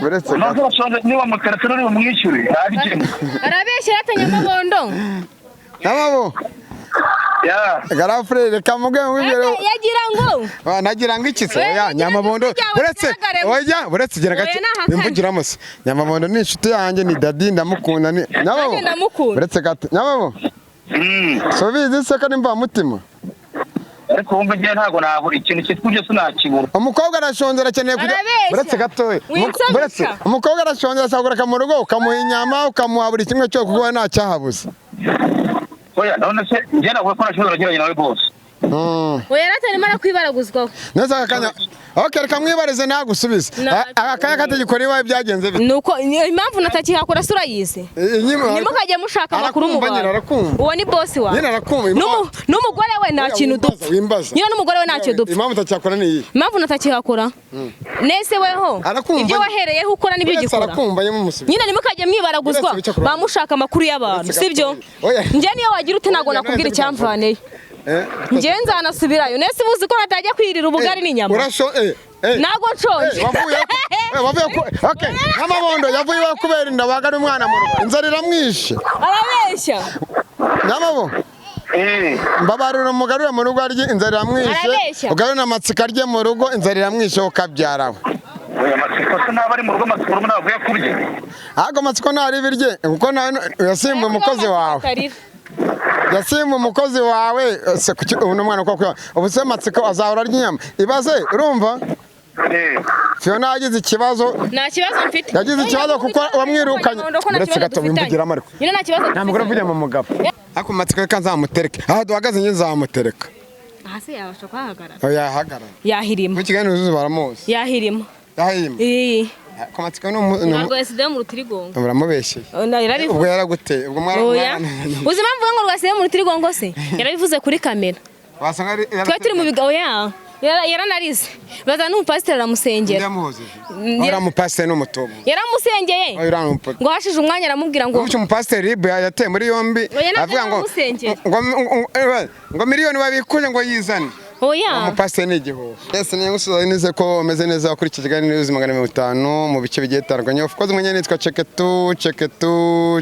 buretse niba mukaratero ni umwishyure arabeshya atanyamabondo namabo ya garafure reka muge ngwibere yagira ngo nagira ngo iki se ya nyamabondo buretse gira gake imvugiramo se nyamabondo ni inshuti yanjye ni dadi ndamukunda ni namabo buretse gato nyamabo so bizi se kandi mva mutima ariko wumva ngiye ntago nabura ikintu cyitwa byose nakibura umukobwa arashonje arakeneye kujya buretse gato buretse umukobwa arashonje asagura mu rugo ukamuha inyama ukamuha buri kimwe cyo kuko nta cyahabuze oya none se ngiye navuga ko nashobora kugiranye nawe bose oya ratarimo arakwibaraguzwaho neza akanya okay reka mwibarize nagusubize akanya kategikora iwawe byagenze bite nuko impamvu natakihakora sura yize nimukajye mushaka amakuru mu uwo ni boss wawe nyina arakumva n'umugore we nta kintu dupfa nyina n'umugore we nta kintu dupfa impamvu utakihakora ni iyi impamvu natakihakora nese weho ibyo wahereyeho ukora nibyo gikora arakumva yemusubize nyina nimukajye mwibaraguzwa bamushaka amakuru y'abantu sibyo nje niyo wagira ute nago nakubwira icyamvaneye nje nzanasubirayo nese buzi ko natajya kwirira ubugari n'inyama nago nshonje wavuye okay n'amabondo yavuye kubera inda bagari umwana mu rugo inzara iramwishe arabeshya n'amabo mbabarira umugarura mu rugo arye inzara iramwishe ugarura amatsika arye mu rugo inzara iramwishe ukabyarawe amatsiko se nabari mu rugo amatsiko navuye kurya ahubwo amatsiko ntari birye kuko yasimbuye umukozi wawe yasimbuye umukozi wawe ubu umwana uko ubu se amatsiko azahora arya inyama ibaze urumva Fiona yagize ikibazo nta kibazo mfite yagize ikibazo kuko wamwirukanye uretse gato wimvugira amariko nyine nta kibazo nta mugore uvuye mu mugabo ako matsiko kanzamutereke aha duhagaze nyine nzamutereka hasi yabasha kwahagarara yahagarara yahirima mu kiganiro uzuze baramuzi yahirima ko matsiko ntabwo yasize mu rutirigongo uramubeshye ubwo yaraguteye ubwo mwana uzi impamvu ngo rwasize mu rutirigongo se yarabivuze kuri kamera wasanga twa turi mu bigaho yaranarize baza n'umupasiteri aramusengera umupasiteri n'umutobo yaramusengeye ngo hashije umwanya aramubwira ngo umupasiteri yateye muri yombi avuga ngo miliyoni babikuje ngo yizane umupasiteri ni igihugu ese niyo ngusubiza neza ko umeze neza kuri iki kiganiro y'ubuzima 50 mu bice bigiye bitandukanye of course mwenye nitwa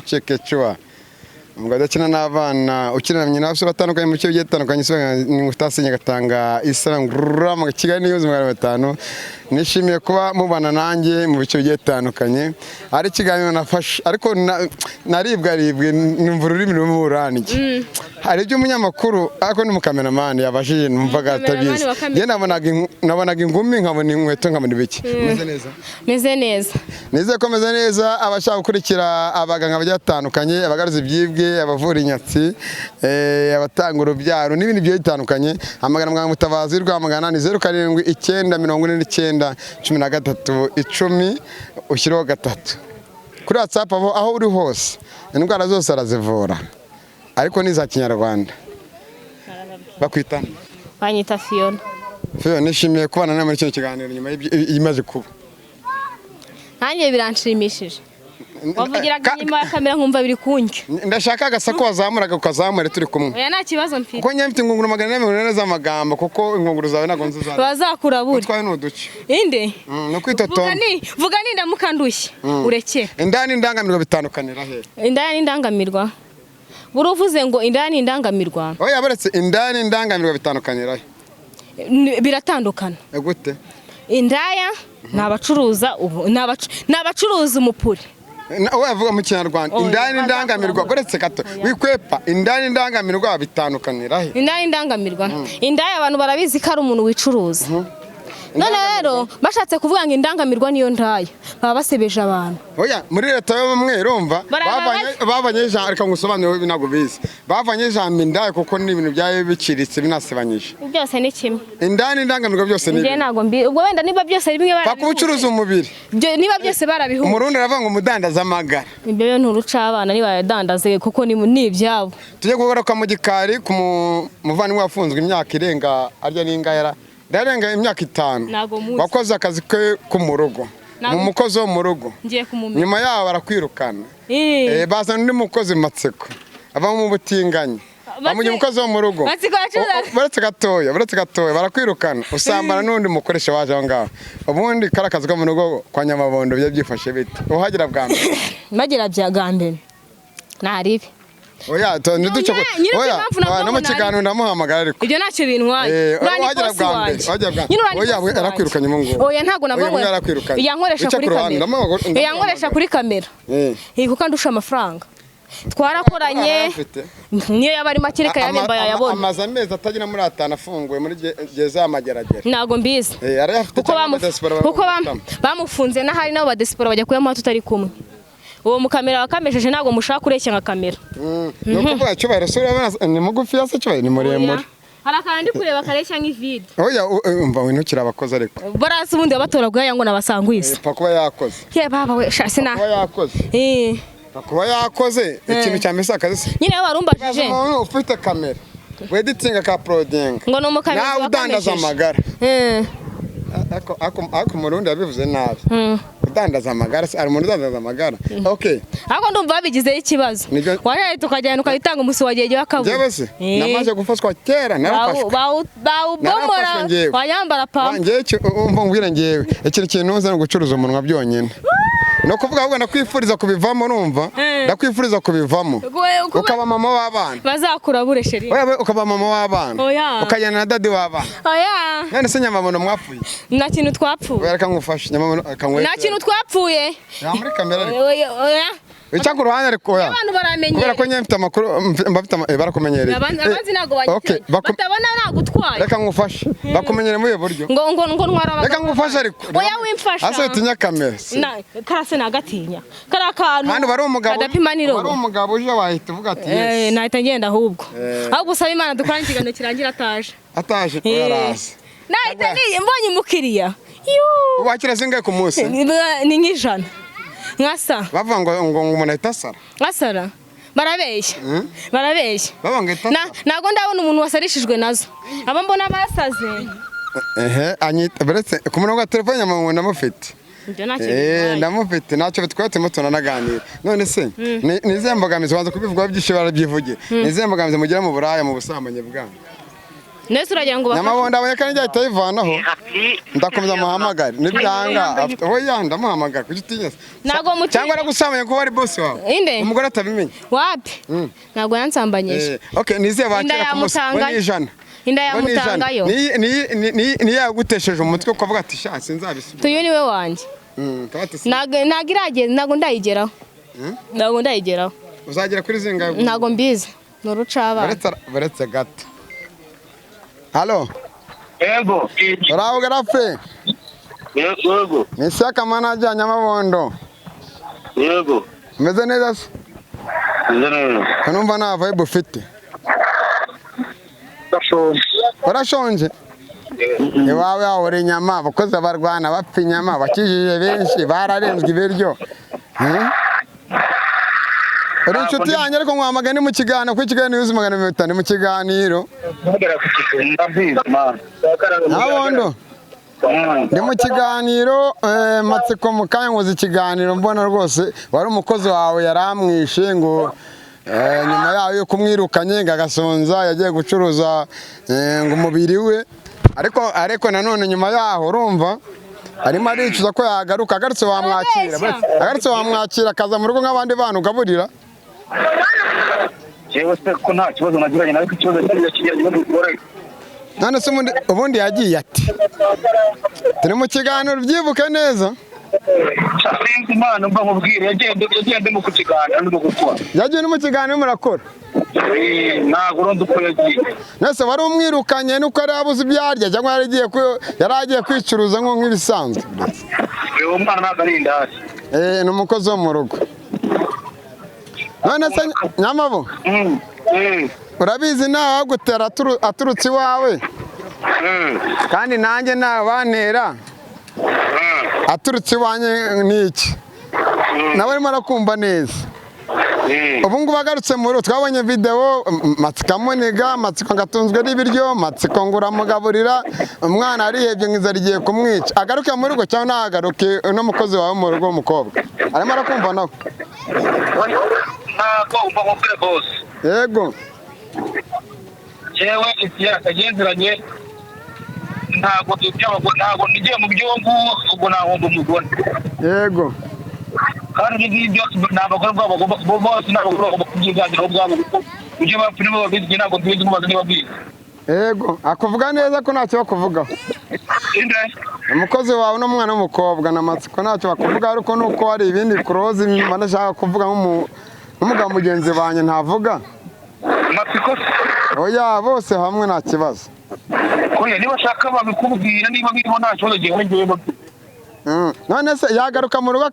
Chekechua umugabo akina n'abana ukina na nyina abasore batandukanye mu bice bigiye bitandukanye ni utasenye gatanga Instagram mu kiganiro y'ubuzima 50 nishimiye kuba mubana nanjye mu bice bigiye bitandukanye ari kiganiro nafashe ariko naribwe numva ururimi rumuranije hari ibyo umunyamakuru ariko ni mukameramani yabashije numvaga atabizi ye nabonaga ingumi nkabona inkweto nkabona ibiki meze neza nize ko meze neza abashaka gukurikira abaganga bagiye batandukanye abagaruza ibyibwe abavura inyatsi abatanga urubyaro n'ibindi bigiye bitandukanye amagana muganga mutabazi rwamagana ni 07491310 ushyiraho 3 kuri WhatsApp aho uri hose indwara zose arazivura ariko ni za kinyarwanda bakwita banyita Fiona nishimiye kubana nawe muri cyo kiganiro nyuma yimaze kuba nanjye biranshimishije wavugiraga nyuma ya kamera nkumva biri kunjye ndashaka agasako wazamuraga ukazamure turi kumwe oya nta kibazo mfite kuko nyamfite ingunguru 440 z'amagambo kuko ingunguru zawe nago nziza bazakura buri twaye n'uduce inde no kwitotomba vuga ni ndamukandushye urekera indani indangamirwa bitandukanira he indani indangamirwa buruvuze ngo indani indangamirwa oya baretse indani indangamirwa bitandukanira he biratandukana gute indaya nabacuruza nabacuruza umupuri oya vuga mu kinyarwanda indani indangamirwa baretse gato wikwepa indani indangamirwa bitandukanira he indani indangamirwa indaya abantu barabizi ko ari umuntu wicuruza none rero bashatse kuvuga ngo indangamirwa niyo ndaya baba basebeje abantu oya muri leta y'ubumwe urumva bavanye ijambo reka ngusobanurire binago bizi bavanye ijambo indaya kuko ni ibintu byaye biciritse binasebanyije byose ni kimwe indani indangamirwa byose ni ntago mbi ubwo wenda niba byose bimwe bakubucuruza umubiri niba byose barabihuye umurundi aravuga ngo umudandaza amagara ibyo nturuca abana niba yadandaze kuko ni ibyabo tujye kugaruka mu gikari ku muvandimwe wafunzwe imyaka irenga arya n'ingayara ndarenga imyaka 5 wakoze akazi ke ku murugo mu mukozi wo mu rugo nyuma yaho barakwirukana bazana undi mukozi matseko ava mu butinganyi bamugira umukozi wo mu rugo baretse gatoya barakwirukana usambana n'undi mukoresha waje aho ngaho ubundi kari akazi ko mu rugo kwa Nyamabondo byifashe bite uhagera bwa mbere magira bya gambere naribi oya ntiduce no mu kiganiro ndamuhamagara ariko ibyo ntacyo bintwaye uhagera bwa mbere oya arakwirukanye mu ngo oya ntago navamo yankoresha kuri kamera kuko ndusha amafaranga twarakoranye niyo yaba ari make reka yabemba yayabona amaze amezi atagira muri atanu afunguye muri geza amageragere ntago mbizi kuko bamufunze n'ahari nabo badesipora bajya kuyamuha tutari kumwe uwo mukamera wakamesheje ntago mushaka kureshya nka kamera no kuvuga cyubahiro sura ni mugufi yase cyubahiro ni muremure harakandi kureba kareshya nk'ivide oya umva winukira abakoze ariko barasi ubundi batora yango nabasangwise pa kuba yakoze ye baba we shase na kuba yakoze kuba yakoze ikintu cya mesa akazi nyine warumbajije ufite kamera weditinga ka proding ngo no mukamera nawe udandaza amagara ako murundi yabivuze nabi udandaza amagara ari umuntu udandaza amagara okay ako ndumva babigize ikibazo waje tukajyana ukayitanga umusi wagiye wakavuga jewe se namaze gufashwa kera narafashwe bawubomora wayambara pa ngiye umva ngwira ngiyewe ikintu kintuza no gucuruza umunwa byonyine no kuvuga ahubwo ndakwifuriza kubivamo numva ndakwifuriza kubivamo ukaba mama w'abana bazakura buresheri wewe ukaba mama w'abana ukajyana na dadi w'abana oya none se Nyamabondo mwapfuye nta kintu twapfuye wereka ngufashe Nyamabondo akanwe nta kintu twapfuye ya muri kamera ariko oya Wicha ku ruhande ariko oya abantu baramenyera kubera ko nyemfite amakuru mbafite barakumenyereye abanzi nago banyite batabona nagutwaye reka ngufashe bakumenyere muri buryo ngo ntwara reka ngufashe ariko oya wimfasha ase tinya kamera karase nagatinya karakantu handi bari umugabo bari umugabo uje wahita uvuga ati nahita ngenda ahubwo ahubwo usaba Imana dukora ikiganiro kirangira ataje araza nahita mbonye umukiriya wakira zingahe ku munsi ni nk'ijana nkasa bavuga ngo umuntu ahita asara asara barabeshya bavuga itasara nago ndabona umuntu wasarishijwe nazo aba mbona basaze anyita beretse ku murongo wa telefone Nyamabondo ndamufite ndamufite ntacyo bitwaye turimo tunanaganira none se nize mbogamizi wanze kubivuga byinshi barabyivuge nize mbogamizi mugira mu buraya mu busambanyi bwanyu nese uragira ngo Nyamabondo abonye kandi yahita yivanaho ndakomeza muhamagara nibyanga oya ndamuhamagara kuki utinyase cyangwa aragusambanya kuko ari boss wawe umugore atabimenye wapi ntabwo yansambanyije okay nizeye bakira ku munsi w'ijana inda yamutangayo ni yagutesheje umutwe ukavuga ati sha sinzabisubiza tuyo niwe wanjye ntago irageze ntago ndayigeraho uzagera kuri zingahe ntago mbizi nurucaba baretse gato halo yego uraho garafe yego ni Shyaka manager Nyamabondo yego meze neza se kanumva nta vibe ufite urashonje iwawe hahora inyama abakozi barwana bapfa inyama bakijije benshi bararenzwe ibiryo uri inshuti yanjye ariko nkwamagana ni mu kiganiro ku kiganiro yuzuye 500 mu kiganiro Nyamabondo ndi mu kiganiro matsiko mu kanya nkoze ikiganiro mbona rwose wari umukozi wawe yaramwishe ngo nyuma yaho yo kumwirukanye ngagasonza yagiye gucuruza ngo umubiri we ariko nanone nyuma yaho urumva arimo aricuza ko yagaruka agarutse wamwakira akaza mu rugo nk'abandi bantu ugaburira jewe se ko nta kibazo nagiranye nawe ikibazo cy'ikigeragezo n'ubugore none se ubundi yagiye ati turi mu kiganiro byibuke neza sinzi Imana mba mubwire yagende mu kiganiro no gukora yagiye mu kiganiro murakora ntago uronda uko yagiye nese wari umwirukanye nuko yari abuze ibyarya cyangwa yari agiye kwicuruza nk'ibisanzwe uwo mwana ntago ari indasi ni umukozi wo mu rugo none se Nyamabondo urabizi nawe wagutera aturutse iwawe kandi nanjye nabantera aturutse iwanjye n'iki nawe arimo arakumva neza ubu ngubu agarutse mu rugo twabonye videwo matsiko amuniga matsiko ngatunzwe n'ibiryo matsiko ngo uramugaburira umwana arihebye nk'inzara igiye kumwica agaruke mu rugo cyangwa ntagaruke uno mukozi wawe mu rugo w'umukobwa arimo arakumva nawe ntabwo umva mubwire bose yego yewe ikiya kagenzeranye ntabwo nigiye mu byombo ubwo nahomba umugore. Yego. Kandi ibi byose ni abagore bose n'abagore bagomba kubyiganiraho ubwabo kuko ibyo bapfirimo babizi ntabwo tubizi mubaze niba bizi. Yego, akuvuga neza ko ntacyo bakuvugaho. Umukozi wawe n'umwana w'umukobwa n'amatsiko ntacyo bakuvuga ariko nuko hari ibindi kuroza inyuma ndashaka kuvuga nk'umugabo mugenzi wanjye ntavuga. Amatsiko? Oya, bose hamwe nta kibazo. Oya, niba shaka babikubwira niba birimo nta kibazo gihe ngewe. None se yagaruka mu rugo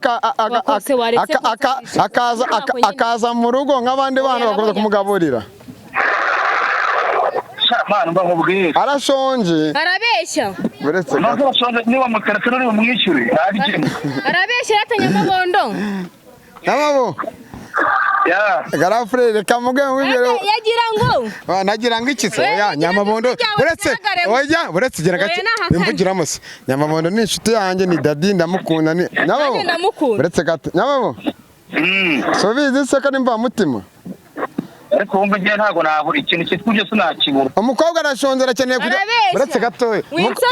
akaza mu rugo nk'abandi bana bakomeza kumugaburira. Mwana mbahubwiye. Arashonje. Arabeshya. Buretse. Ntabwo arashonje niba mu telefone uri bumwishyure. Arabeshya yatanye amabondo. Namabo. Ya. Garafure reka muge wibere. Yagira ngo. Nagira ngo iki se? Ya Nyamabondo. Buretse gira gake. Imvugiramo se. Nyamabondo ni inshuti yanjye ni Dadi ndamukunda ni. Namabo. Buretse gato. Nyamabo. So bizi se kandi mba mutima. Ariko wumva ngiye ntago nabura ikintu cyitwuje sinakibura. Umukobwa arashonje arakeneye kujya. Buretse gato.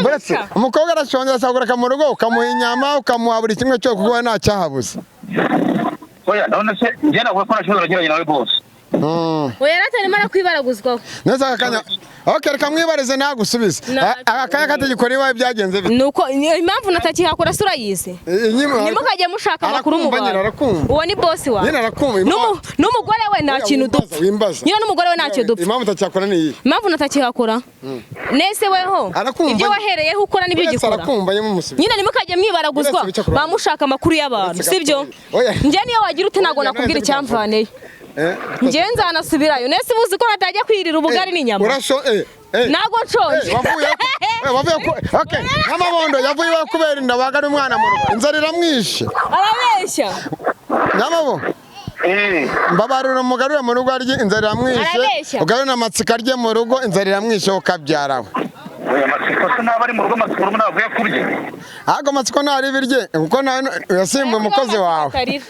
Buretse. Umukobwa arashonje asagura mu rugo ukamuha inyama ukamuha buri kimwe cyo kuko nta cyahabuze. Oya, none se njye navuga ko nashobora kugiranye nawe bose. Oya, ratarimo arakwibaraguzwaho. Neza akanya. Okay, reka mwibarize nagusubize. Akanya kategeko niwe byagenze bite? Nuko impamvu natakihakora sura yize. Nimukajya mushaka makuru mu bantu. Uwo ni boss wawe. Nyina arakumva. N'umugore we nta kintu dupfa. Nyina n'umugore we ntacyo dupfa. Impamvu utacyakora ni iyi. Impamvu natakihakora. Nese weho. Ibyo wahereyeho ukora nibyo gikora. Arakumva yemumusubira. Nyina nimukajya mwibaraguzwa bamushaka makuru y'abantu, sibyo? Nje niyo wagira ute ntago nakubwira icyamvaneye. Nje nzanasubirayo. Nese buzi ko natajya kwirira ubugari n'inyama. Nago nshonje. Wavuye ko okay. Nyamabondo yavuye kubera inda bagari umwana mu rugo. Inzara iramwishe. Arabeshya. Nyamabo. Mbabarira umugarure mu rugo arye inzara iramwishe. Ugarure n'amatsika arye mu rugo inzara iramwishe ukabyarawe. Oya, amatsiko se nabari mu rugo amatsiko rumwe navuye kurya. Ago amatsiko ntari birye kuko yasimbuye umukozi wawe.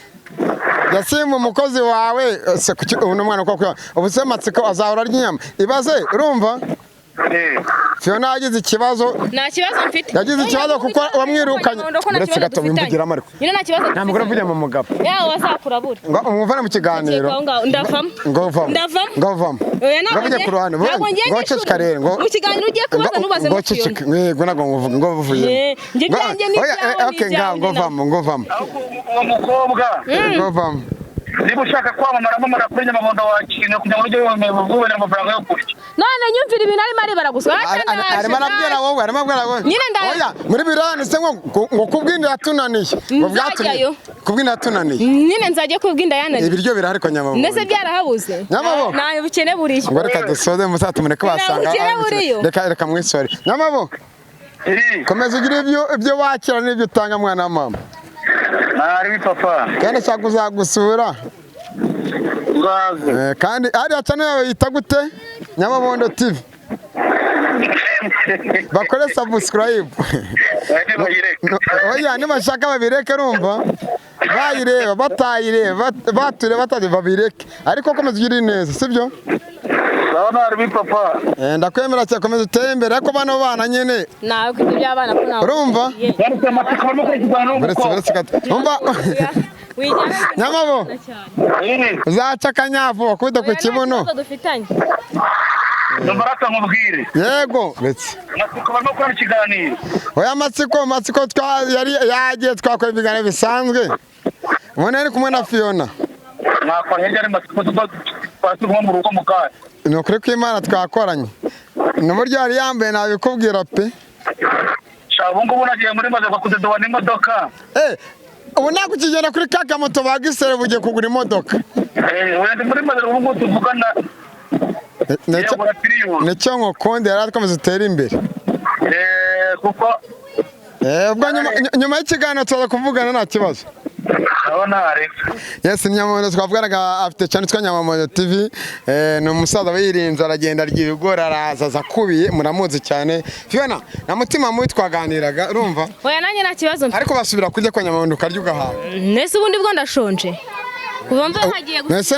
Yasimbuye umukozi wawe se kuki uno mwana kwa ubuse amatsiko azahora arya inyama. Ibaze urumva? Fiona yagize ikibazo. Nta kibazo mfite. Yagize ikibazo kuko wamwirukanye. Uretse gato wimvugira amariko. Nyina nta kibazo. Nta mugore uvuye mu mugabo. Ya wazakurabura. Ngo umuvana mu kiganiro. Ndavamo. Ngavamo. Oya nabwo kurwana. Ngo ceceka rero ngo. Mu kiganiro ugiye kubaza nubaze mu Fiona. Ngo ceceka. Yego nago nguvuga ngo uvuye. Nje byanjye ni byawe. Okay ngavamo. Uwo mukobwa. Ngavamo. Niba ushaka kwamamara kuri Nyamabondo wakintu kugira ngo ujye wumve n'amafaranga yo kurya. None nyumvira ibintu arimo aribaraguzwa. Arimo arabwira wowe, arimo abwira wowe. Nyine ndaye. Oya, muri birani se ngo kubwinda yatunaniye. Ngo byatumye. Kubwinda yatunaniye. Nyine nzaje kubwinda yananiye. Ibiryo birahari ko Nyamabondo. Nese byarahabuze. Nyamabondo. Naye bukene buriyo. Ngo reka dusoze musatumure ko basanga. Reka mwisore. Nyamabondo. Komeza ugira ibyo wakira n'ibyo utanga mwana wa mama. Ari papa. Kandi cyangwa uzagusura. Kandi ari cyane yawe yita gute? Nyamabondo TV. Bakore subscribe. Oya nibashaka babireke urumva. Bayireba batayireba bature batade babireke. Ariko komeza ugira neza sibyo? Bana ari papa. Ndakwemera cyane komeza uteye imbere ariko bano bana nyene. Nawe kwibyo by'abana ko nawe. Urumva? Yaretse amatsiko barimo kwigana Buretse gato. Umva. Nyamabo. Uzaca akanyafu wakubita ku kibuno. Ndombaraka nkubwire. Yego. Buretse. Amatsiko barimo gukora ikiganiro. Oya amatsiko yari yagiye twakora ibiganiro bisanzwe. Ubona ari kumwe na Fiona. Nakora hirya ari amatsiko twasubwa mu rugo mu kanya. Ni ukuri ko Imana twakoranye. N'uburyo yari yambaye nabikubwira pe. Shabu ngubu nagiye muri maze kudodowa n'imodoka. Ubu nakukigenda kuri kaka moto bagisere bugiye kugura imodoka. Oya ndi muri maze ubu tuvugana. Nicyo nkokonde yari akomeza utera imbere. Kuko ubwo nyuma y'ikiganiro tuza kuvugana nta kibazo. Yes, Nyamabondo twavuganaga afite cyane twa Nyamabondo TV. Ni umusaza wirinze aragenda arya ibigori araza zakubiye muramuzi cyane. Fiona na mutima mubi twaganiraga urumva? Oya nanjye nta kibazo. Ariko basubira kurya kwa Nyamabondo ukarya ugahaha. Nese ubundi bwo ndashonje. kuva mbe hagiye Nese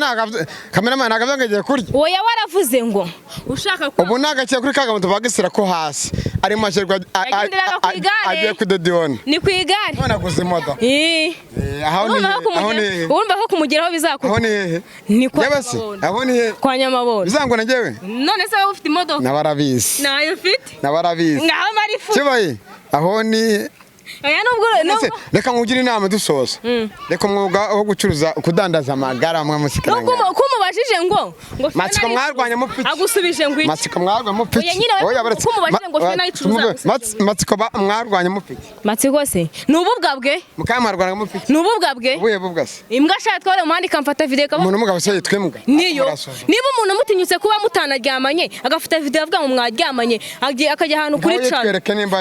cameraman nagavuze ngagiye kurya. Oya waravuze ngo ushaka ko ubu nagakiye kuri kagamuntu bagisira ko hasi ari masherwa agiye kudediona. Ni ku igare. None guze imodoka. Aho ni urumva ko kumugeraho bizakuba. Aho ni hehe? Ni kwa Nyamabone. Aho ni hehe? Kwa Nyamabone. Bizango nagewe. None se wowe ufite imodoka? Nabarabizi. Nayo ufite? Nabarabizi. Ngaho marifu. Kibaye. Aho ni Oya nubwo reka ngugira inama dusoza. Reka umwuga wo gucuruza kudandaza amagara amwe musikana. Kumubajije ngo Matsiko mwarwanya mupiki. Agusubije ngo Matsiko mwarwanya mupiki. Oya baretse. Kumubajije ngo fina icuruza. Matsiko mwarwanya mupiki. Matsiko se nububwabwe. Mukamarwanya mupiki. Nububwabwe. Ubuye bubwase. Imbwa sha tware umwandi kamfata video kaba. Umuntu mugabo se yitwe imbwa. Niyo. Niba umuntu mutinyutse kuba mutanaryamanye agafata video avuga ngo mwaryamanye akajya ahantu kuri chat.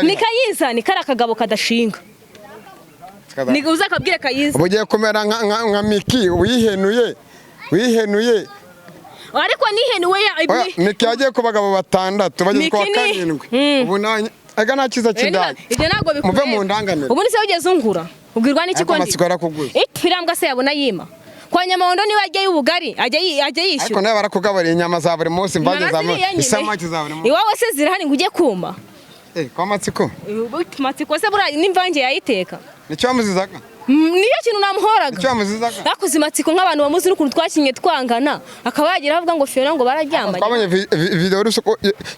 Nikayiza ni kara kagabo kadashinga. Ni uza kabwire Kayiza. Ubugiye kumera nka Miki wihenuye. Ariko nihenuwe ya Miki yagiye ku bagabo 6 bageze kwa 7. Ubu aga nakiza kidage. Ibyo nago bikuye. Muve mu ndanganire. Ubu nise ugeze ungura. Ubwirwa n'iki ko ndi. Amasikora kuguza. Firambwa se yabona yima. Kwa Nyamahondo niba ajya y'ubugari ajya yishyura. Ariko nawe barakugabariye inyama za buri munsi mbanze za isamaki za buri munsi. Iwawe se zirahani ngujye kuma. Kwa Matsiko. Matsiko se bura nimvange yayiteka. Nicyo wamuzizaga? Niyo kintu namuhoraga. Nicyo wamuzizaga? Yakoze Matsiko nk'abantu bamuzi n'ukuntu twakinye twangana akaba yagira avuga ngo Fiona ngo bararyamanye. Twabonye video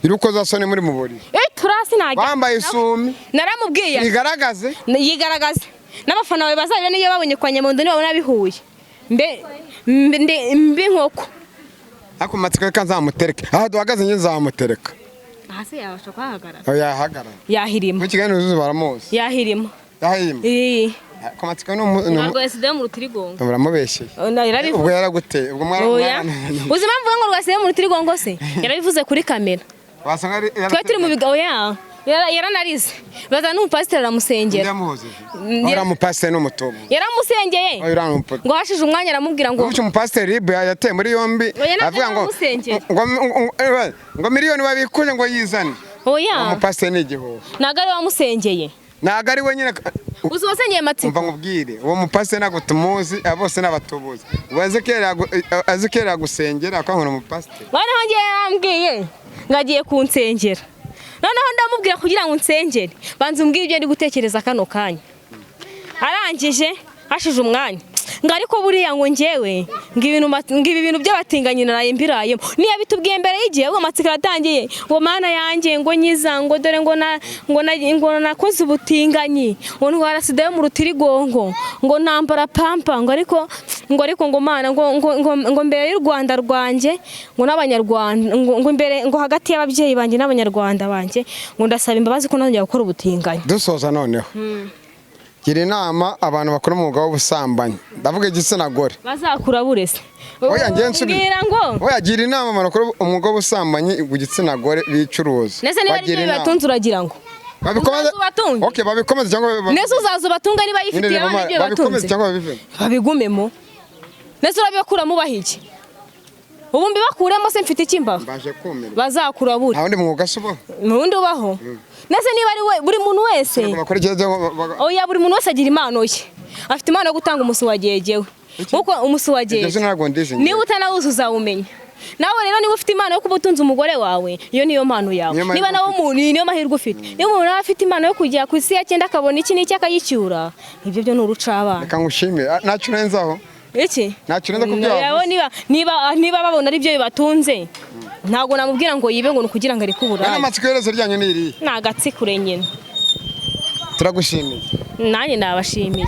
iruko za sone muri muburi. Turasi najya. Bambaye isumi. Naramubwiye. Yigaragaze. Yigaragaze. N'abafana bawe bazabira niyo babonye kwa Nyamondo niba babona bihuye. Mbe nkoko. Ako Matsiko kanzamutereka. Aha duhagaze nje nzamutereka. Hasi yabasha kwahagarara. Yahagarara. Yahirima. Mu kiganiro zuzu baramuzi. Yahirima. Yahirima. Ko Matsiko ntabwo yasize mu rutirigongo. Uramubeshye. Ubwo yaraguteye. Ubwo mwarana. Uzi mpamvu ngo rwasize mu rutirigongo se? Yarabivuze kuri kamera. Wasanga ari turi mu bigaho ya. Yaranarize. Baza n'umupasiteri aramusengera. Ndamuhoze. Aramupasiteri n'umutobo. Yaramusengeye. Ngo hashije umwanya aramubwira ngo ubuce umupasiteri Libre yateye muri yombi avuga ngo miliyoni babikuje ngo yizane. Oya. Umupasiteri ni igihugu. Nagari wamusengeye. Nagari wenyine. Uzi wasengeye Matsiko. Umva nkubwire uwo mupasiteri nago tumuzi abose n'abatubuzi. Azikera gusengera akankora umupasiteri. Bana hanjye yarambwiye ngagiye kunsengera. Noneho ndamubwira kugira ngo nsengere banze umbwire ibyo ndi gutekereza kano kanya. Arangije hashije umwanya ngo ariko buriya ngo ngewe ngibi bintu by'abatinganye naraye mbirayemo niyo bitubwiye mbere y'igihe ngo Matsiko yatangiye ngo mana yanjye ngo nyiza ngo dore ngo nakoze ubutinganyi ngo ndwara sida yo mu rutirigongo ngo nambara pampa ngo ariko ngo mana ngo mbere y'u Rwanda rwanjye ngo n'abanyarwanda ngo mbere ngo hagati y'ababyeyi banjye n'abanyarwanda banjye ngo ndasaba imbabazi ko nazongera gukora ubutinganyi. Dusoza noneho gira inama abantu bakora umwuga w'ubusambanyi ndavuga igitsina gore bazakura burese. Oya ngira ngo oya gira inama abantu bakora umwuga w'ubusambanyi igitsina gore bicuruza. Nese niba ari byo batunze uragira ngo babikomeze. Okay babikomeze cyangwa nese uzaza batunga niba yifitiye abandi byo batunze babikomeze cyangwa babive babigumemo. Nese urabikura mu bahiki ubu mbibakuremo se mfite ikimba mbaje kumira bazakura buri aho ndi mwuga subo nundi ubaho. Nese niba ari we buri muntu wese oya buri muntu wese agira impano ye afite impano yo gutanga umusi wagejewe nkuko umusi wageje niba utanawuzuza umenya nawe rero niba ufite impano yo kubutunza umugore wawe iyo niyo mpano yawe. Niba nawe umuntu niyo mahirwe ufite niba umuntu afite impano yo kujya ku isi ya 9 akabona iki n'iki akayicyura ibyo byo n'uruca abana. Reka ngushimire ntacyo urenzaho iki ntacyo urenza kubyaba niba babona ari byo bibatunze ntago namubwira ngo yibe ngo kugira ngo ari kubura. Amatsiko yerezo ryanyu ni iri nagatsiko nyine. Turagushimiye. Nanjye ndabashimiye.